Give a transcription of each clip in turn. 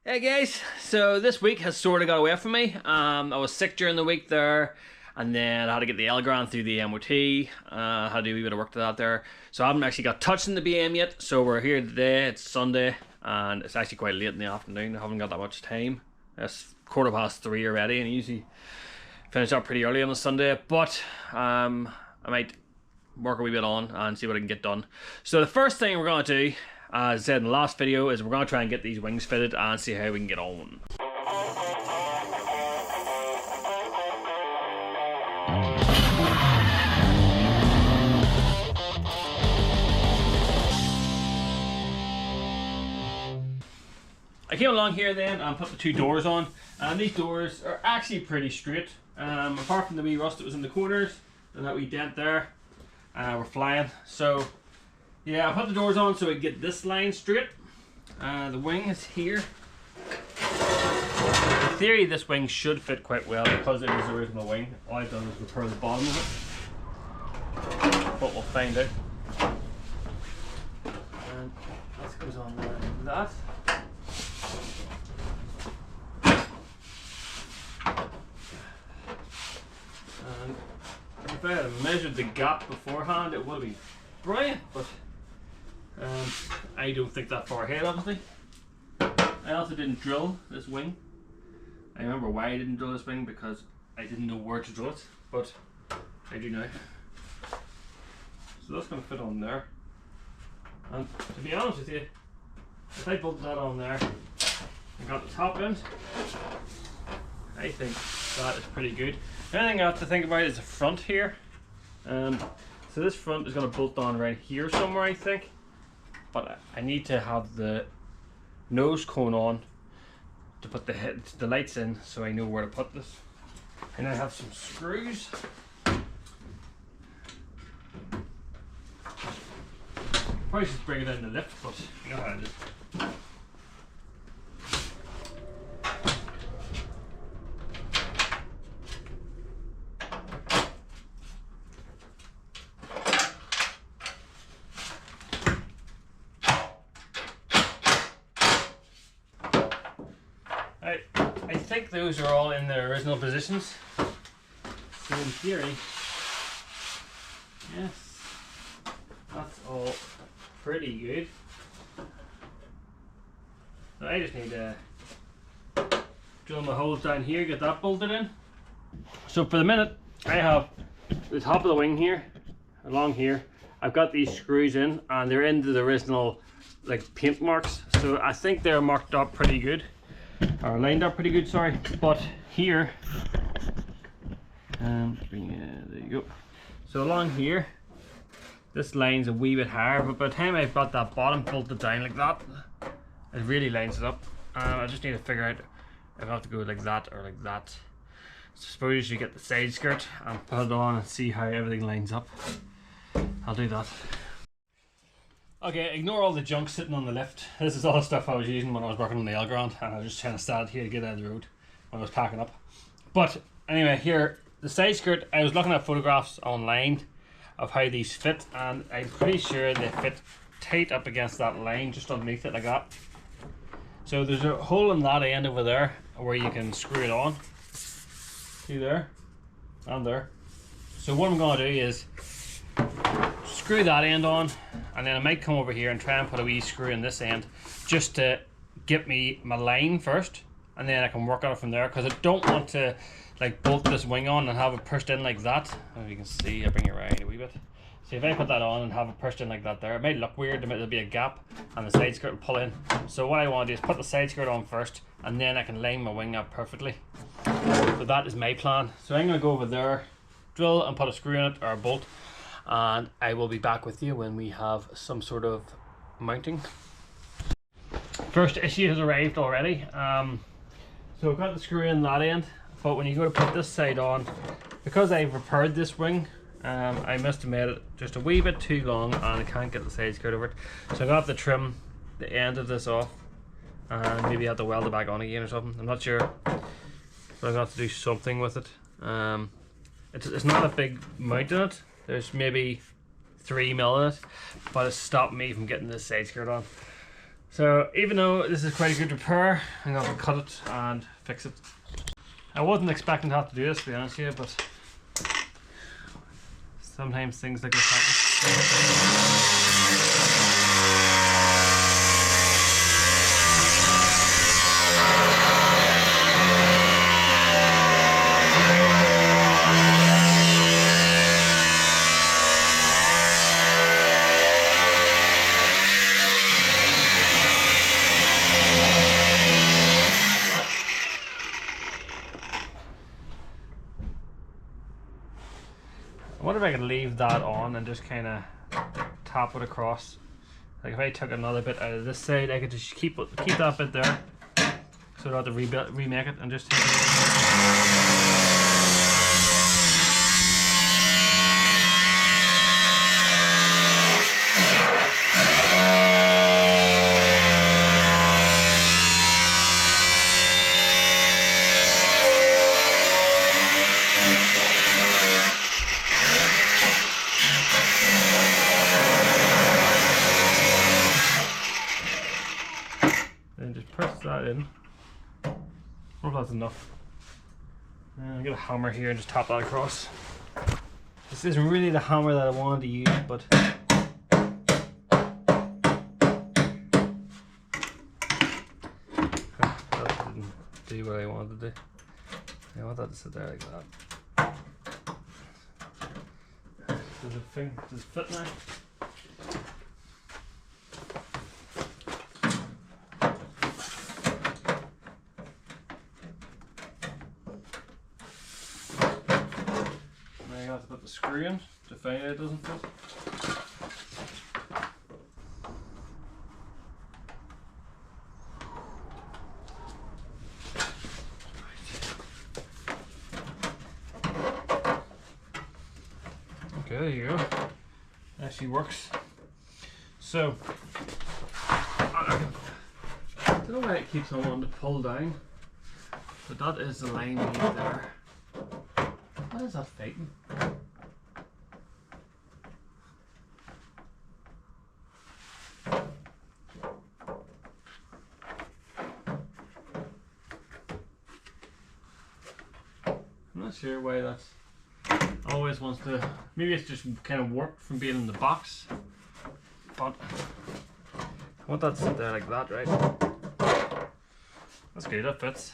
Hey guys, so this week has sort of got away from me. I was sick during the week there, and then I had to get the Elgran through the MOT. Had to do a wee bit of work to that there. So I haven't actually got touching the BM yet, so we're here today. It's Sunday, and it's actually quite late in the afternoon. I haven't got that much time. It's 3:15 already, and I usually finish up pretty early on a Sunday, but I might work a wee bit on and see what I can get done. So the first thing we're going to do, as I said in the last video, is we're going to try and get these wings fitted and see how we can get on. I came along here then and put the two doors on, and these doors are actually pretty straight, apart from the wee rust that was in the corners and that wee dent there. We're flying. So yeah, I put the doors on so I get this line straight. The wing is here. In theory, this wing should fit quite well because it is the original wing. All I've done is repair the bottom of it, but we'll find out. And this goes on there like that. And if I had measured the gap beforehand, it would have been brilliant, but I don't think that far ahead, obviously. I also didn't drill this wing. I remember why I didn't drill this wing, because I didn't know where to drill it, but I do now. So that's going to fit on there. And to be honest with you, if I bolted that on there and got the top end, I think that is pretty good. The only thing I have to think about is the front here. So this front is going to bolt on right here somewhere, I think. But I need to have the nose cone on to put the lights in, so I know where to put this. And I have some screws. Probably should bring it in the lift, but you know how it is. I think those are all in their original positions. So in theory, yes, that's all pretty good. So I just need to drill my holes down here, get that bolted in. So for the minute, I have the top of the wing here, along here. I've got these screws in, and they're into the original like paint marks. So I think they're marked up pretty good. Or lined up pretty good, sorry. But here, there you go. So along here, this line's a wee bit higher, but by the time I've got that bottom bolted down like that, it really lines it up. I just need to figure out if I have to go like that or like that. So I suppose you get the side skirt and put it on and see how everything lines up. I'll do that. Okay, ignore all the junk sitting on the lift. This is all the stuff I was using when I was working on the Elgran, and I was just trying to stand here to get out of the road when I was packing up. But anyway, here, the side skirt, I was looking at photographs online of how these fit, and I'm pretty sure they fit tight up against that line just underneath it like that. So there's a hole in that end over there where you can screw it on. See there? And there. So what I'm going to do is screw that end on, and then I might come over here and try and put a wee screw in this end just to get me my line first, and then I can work on it from there, because I don't want to like bolt this wing on and have it pushed in like that. As you can see, I bring it around a wee bit. See, if I put that on and have it pushed in like that there, it might look weird. There'll be a gap and the side skirt will pull in. So what I want to do is put the side skirt on first, and then I can line my wing up perfectly. So that is my plan. So I'm going to go over there, drill and put a screw in it, or a bolt, and I will be back with you when we have some sort of mounting. First issue has arrived already. So I've got the screw in that end, but when you go to put this side on, because I've repaired this wing, I must have made it just a wee bit too long, and I can't get the side skirt over it. So I'm gonna have to trim the end of this off, and maybe have to weld it back on again or something. I'm not sure, but I'm gonna have to do something with it. It's not a big mount in it. There's maybe 3 mil in it, but it stopped me from getting this side skirt on. So even though this is quite a good repair, I'm going to cut it and fix it. I wasn't expecting to have to do this, to be honest with you, but sometimes things like this happen. I wonder if I could leave that on and just kind of tap it across. Like if I took another bit out of this side, I could just keep that bit there, so I don't have to remake it, and just take it. Then just press that in. I hope that's enough. And I'll get a hammer here and just tap that across. This isn't really the hammer that I wanted to use, but that didn't do what I wanted to do. I want that to sit there like that. Does it fit now? I have to put the screw in to find out it doesn't fit. Okay, there you go. Actually works. So, I don't know why it keeps on wanting to pull down, but that is the line we need there. What is that fighting? I'm not sure why that's always wants to. Maybe it's just kind of warped from being in the box. But I want that to sit there like that, right? That's good, that fits.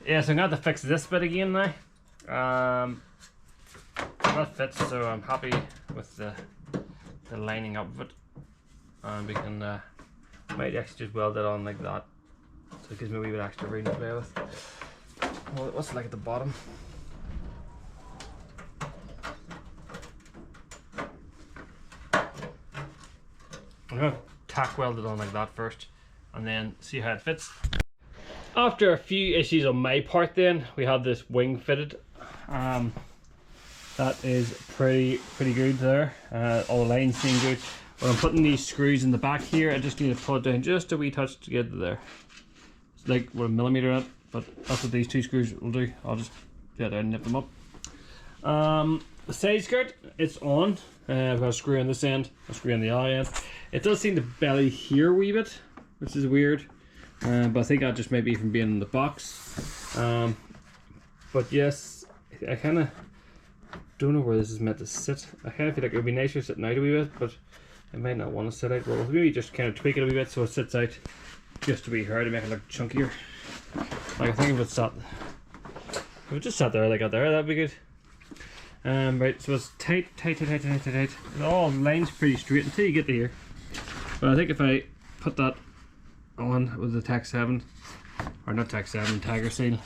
Yeah, so I'm going to have to fix this bit again now. That fits, so I'm happy with the lining up of it. And we can might actually just weld it on like that, so it gives me a wee bit extra room to play with. Well, what's it like at the bottom? I'm going to tack weld it on like that first, and then see how it fits. After a few issues on my part, then we have this wing fitted. That is pretty good there. All the lines seem good. When I'm putting these screws in the back here, I just need to pull it down just a wee touch to get there. It's like with a millimeter in it, but that's what these two screws will do. I'll just get there and nip them up. The side skirt, it's on. I've got a screw on this end, a screw on the other end. It does seem to belly here a wee bit, which is weird. But I think that just might be from being in the box. But yes, I kind of don't know where this is meant to sit. I kind of feel like it would be nicer sitting out a wee bit, but I might not want to sit out. Well, maybe just kind of tweak it a wee bit so it sits out just a wee hair to make it look chunkier. Like I think if it just sat there like that there, that'd be good. Right, so it's tight. It all lines pretty straight until you get to here. But I think if I put that on with the Tech 7, or not Tech 7, Tiger Seal,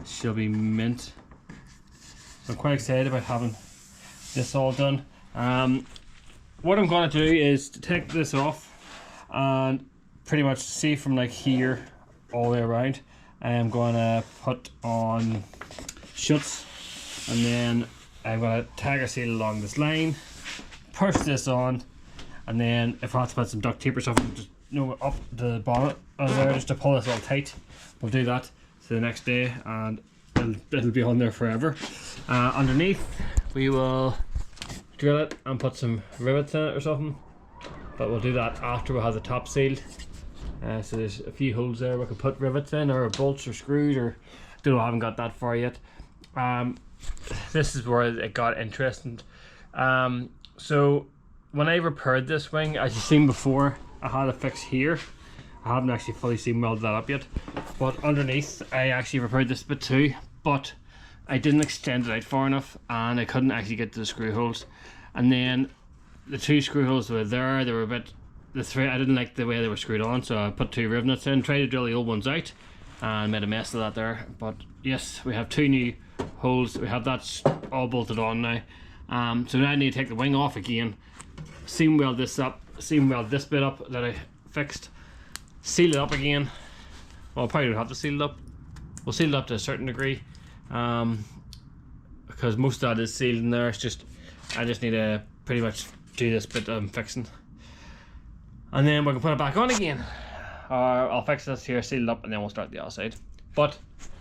she'll be mint. So I'm quite excited about having this all done. What I'm going to do is to take this off and pretty much see from like here all the way around. I am going to put on shuts, and then I'm going to Tiger Seal along this line, push this on, and then if I have to put some duct tape or something, just up the bonnet there just to pull this all tight. We'll do that to the next day, and it'll be on there forever. Underneath we will drill it and put some rivets in it or something, but we'll do that after we have the top sealed. So there's a few holes there we could put rivets in, or bolts or screws, or don't know, I haven't got that far yet. This is where it got interesting. So when I repaired this wing, as you've seen before, I had a fix here. I haven't actually fully seam welded that up yet, but underneath I actually repaired this bit too, but I didn't extend it out far enough and I couldn't actually get to the screw holes. And then the 2 screw holes were there, they were a bit, the thread, I didn't like the way they were screwed on, so I put 2 rivets in, tried to drill the old ones out and made a mess of that there. But yes, we have 2 new holes, we have that all bolted on now. So now I need to take the wing off again, seam weld this up, seam weld this bit up that I fixed, seal it up again. Well, I probably don't have to seal it up. We'll seal it up to a certain degree, because most of that is sealed in there. It's just, I just need to pretty much do this bit I'm fixing, and then we can put it back on again. Or I'll fix this here, seal it up, and then we'll start the other side. But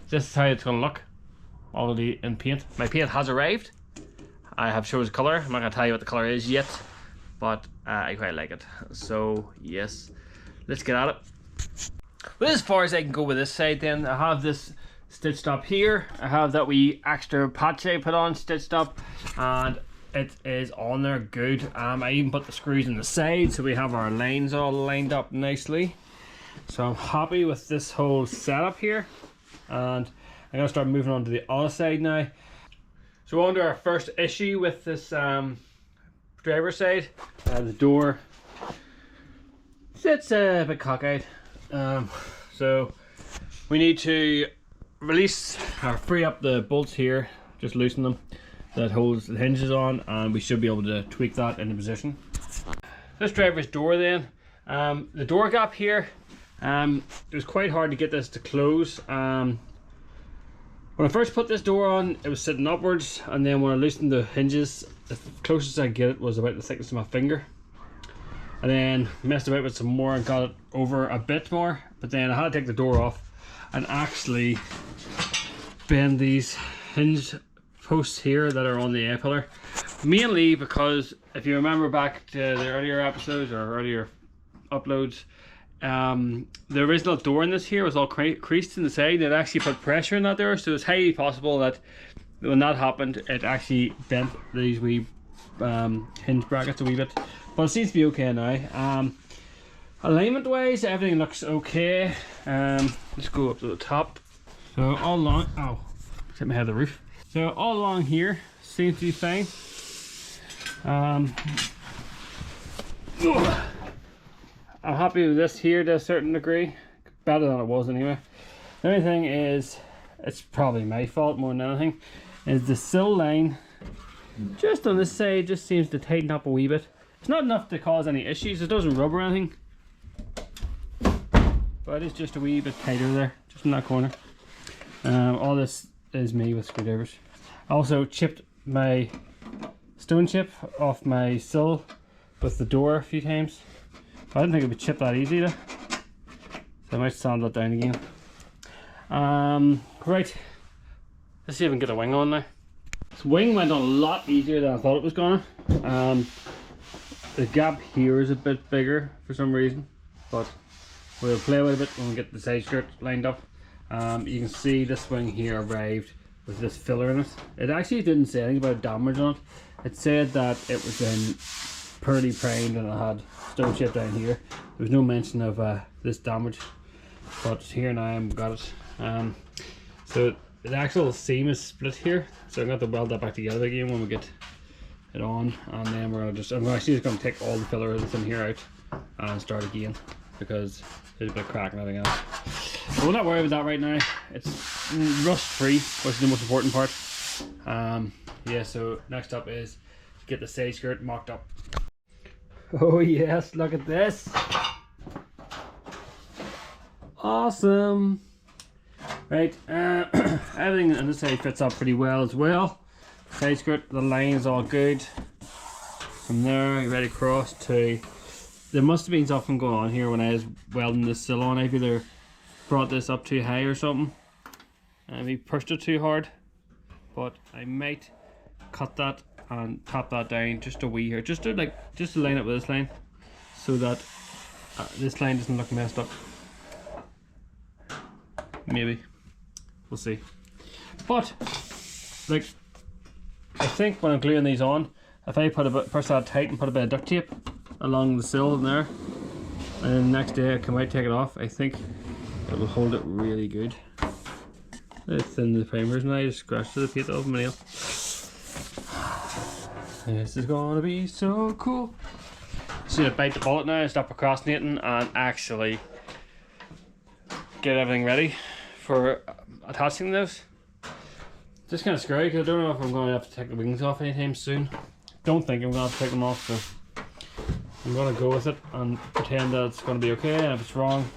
this is how it's going to look, already in paint. My paint has arrived. I have chose colour. I'm not going to tell you what the colour is yet, but I quite like it. So yes, let's get at it. Well, as far as I can go with this side, then I have this stitched up here. I have that wee extra patch I put on stitched up, and it is on there good. I even put the screws in the side, so we have our lines all lined up nicely. So I'm happy with this whole setup here, and I'm gonna start moving on to the other side now. So on to our first issue with this driver's side. The door sits a bit cockeyed. So we need to release or free up the bolts here, just loosen them, that holds the hinges on, and we should be able to tweak that into position. This driver's door then, the door gap here, it was quite hard to get this to close. When I first put this door on, it was sitting upwards, and then when I loosened the hinges, the closest I could get it was about the thickness of my finger. And then messed about with some more and got it over a bit more, but then I had to take the door off and actually bend these hinge posts here that are on the A-pillar, mainly because if you remember back to the earlier episodes or earlier uploads, the original door in this here was all creased in the side. It actually put pressure in that there, so it's highly possible that when that happened it actually bent these wee hinge brackets a wee bit, but it seems to be okay now. Alignment wise, everything looks okay. Let's go up to the top. So all along, oh, hit my head on the roof. So all along here seems to be fine. I'm happy with this here to a certain degree, better than it was anyway. The only thing is, it's probably my fault more than anything, is the sill line just on this side just seems to tighten up a wee bit. It's not enough to cause any issues, it doesn't rub or anything, but it's just a wee bit tighter there, just in that corner. All this is me with screwdrivers. I also chipped my stone chip off my sill with the door a few times. I didn't think it would chip that easy though, so I might sand that down again. Right, let's see if I can get a wing on now. This wing went on a lot easier than I thought it was gonna. The gap here is a bit bigger for some reason, but we'll play with it when we get the side skirt lined up. You can see this wing here arrived with this filler in it. It actually didn't say anything about damage on it. It said that it was in poorly primed and it had stone chip down here. There was no mention of this damage, but here now I've got it. So the actual seam is split here, so I'm going to have to weld that back together again when we get it on, and then I'm actually just going to take all the filler that's in here out and start again, because there's a bit of crack and everything else. But we'll not worry about that right now. It's rust free, which is the most important part. Yeah, so next up is get the side skirt mocked up. Oh yes, look at this. Awesome. Right, everything on this side fits up pretty well as well. Side skirt, the line is all good. From there, right across to, there must have been something going on here when I was welding this sill on. I've either brought this up too high or something, and we pushed it too hard, but I might cut that and tap that down just a wee here, just to line up with this line, so that this line doesn't look messed up. Maybe, we'll see. But like, I think when I'm gluing these on, if I press that tight and put a bit of duct tape along the sill in there, and then the next day I come out, take it off, I think it will hold it really good. It's in the primers now, I just scratched the paint off my nail. This is gonna be so cool. Just need to bite the bullet now and stop procrastinating and actually get everything ready for attaching those. Just kind of scary because I don't know if I'm going to have to take the wings off anytime soon. Don't think I'm going to have to take them off, so I'm going to go with it and pretend that it's going to be okay, and if it's wrong,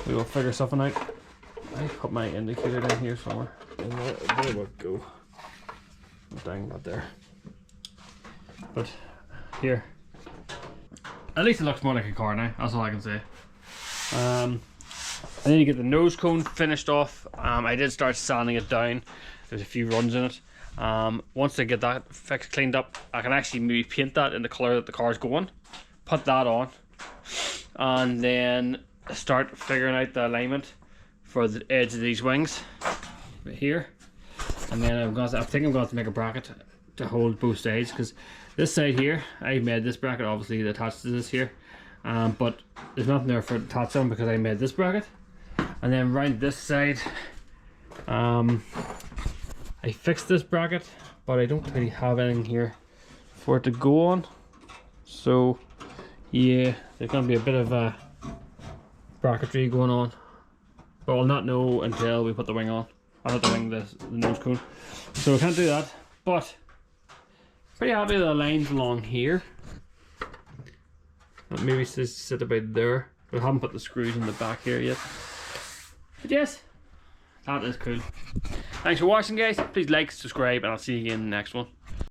we will figure something out. I put my indicator down here somewhere. There we go. Dang, not there. But here, at least it looks more like a car now. That's all I can say. I need to get the nose cone finished off. I did start sanding it down. There's a few runs in it. Once I get that fixed, cleaned up, I can actually maybe paint that in the color that the car's going. Put that on, and then start figuring out the alignment for the edge of these wings right here. And then I think I'm going to make a bracket to hold both sides, because this side here, I made this bracket obviously that attaches to this here, but there's nothing there for it to attach on because I made this bracket. And then around this side, I fixed this bracket, but I don't really have anything here for it to go on. So yeah, there's going to be a bit of a bracketry going on, but we'll not know until we put the wing on. I'll put the wing, the nose cone. So we can't do that, but pretty happy with the lines along here. Maybe sit about there. We haven't put the screws in the back here yet. But yes, that is cool. Thanks for watching, guys. Please like, subscribe, and I'll see you again in the next one.